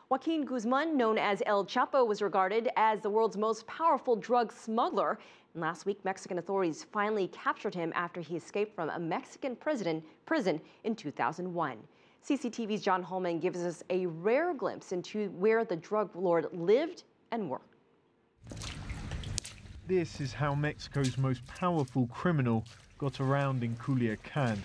Joaquin Guzman, known as El Chapo, was regarded as the world's most powerful drug smuggler. And last week, Mexican authorities finally captured him after he escaped from a Mexican prison in 2001. CCTV's John Holman gives us a rare glimpse into where the drug lord lived and worked. This is how Mexico's most powerful criminal got around in Culiacan,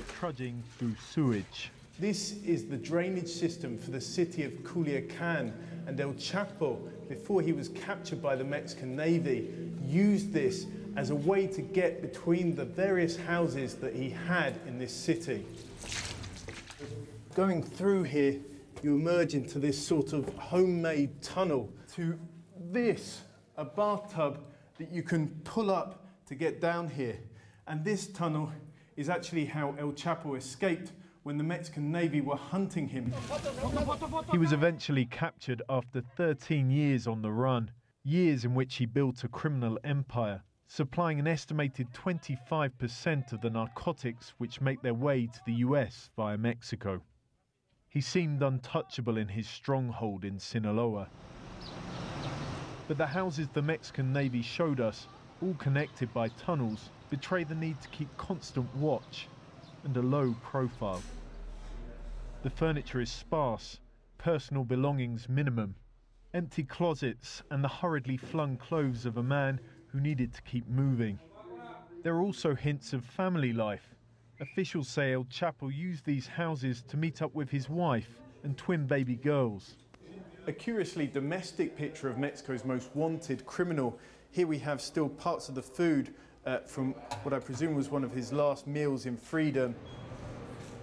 trudging through sewage. This is the drainage system for the city of Culiacan, and El Chapo, before he was captured by the Mexican Navy, used this as a way to get between the various houses that he had in this city. Going through here, you emerge into this sort of homemade tunnel to this, a bathtub that you can pull up to get down here. And this tunnel is actually how El Chapo escaped when the Mexican Navy were hunting him. He was eventually captured after 13 years on the run, years in which he built a criminal empire, supplying an estimated 25% of the narcotics which make their way to the US via Mexico. He seemed untouchable in his stronghold in Sinaloa. But the houses the Mexican Navy showed us, all connected by tunnels, betray the need to keep constant watch and a low profile. The furniture is sparse, personal belongings minimum, empty closets and the hurriedly flung clothes of a man who needed to keep moving. There are also hints of family life. Officials say El Chapo used these houses to meet up with his wife and twin baby girls. A curiously domestic picture of Mexico's most wanted criminal. Here we have still parts of the food from what I presume was one of his last meals in freedom.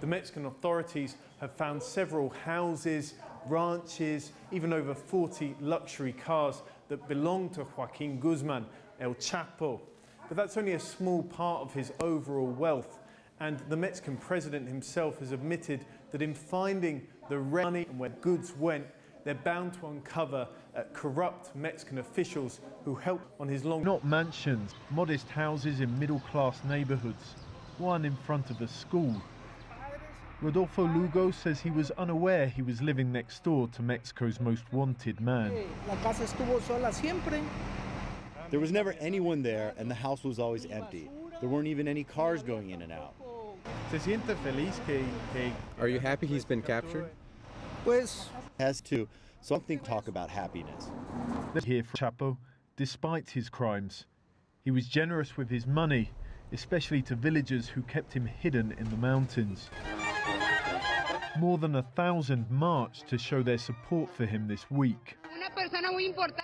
The Mexican authorities have found several houses, ranches, even over 40 luxury cars that belong to Joaquin Guzman, El Chapo. But that's only a small part of his overall wealth. And the Mexican president himself has admitted that in finding the money and where goods went, they're bound to uncover corrupt Mexican officials who helped on his long... Not mansions, modest houses in middle-class neighborhoods, one in front of a school. Rodolfo Lugo says he was unaware he was living next door to Mexico's most wanted man. There was never anyone there and the house was always empty. There weren't even any cars going in and out. Are you happy he's been captured? Has to, so I think talk about happiness. Here for Chapo, despite his crimes, he was generous with his money, especially to villagers who kept him hidden in the mountains. More than 1,000 marched to show their support for him this week.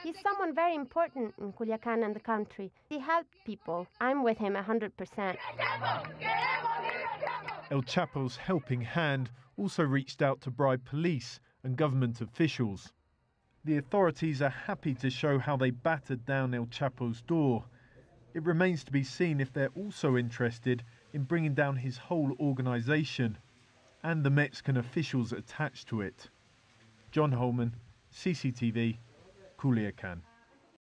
He's someone very important in Culiacan and the country. He helped people. I'm with him 100%. El Chapo's helping hand also reached out to bribe police and government officials. The authorities are happy to show how they battered down El Chapo's door. It remains to be seen if they're also interested in bringing down his whole organization and the Mexican officials attached to it. John Holman, CCTV, Culiacan.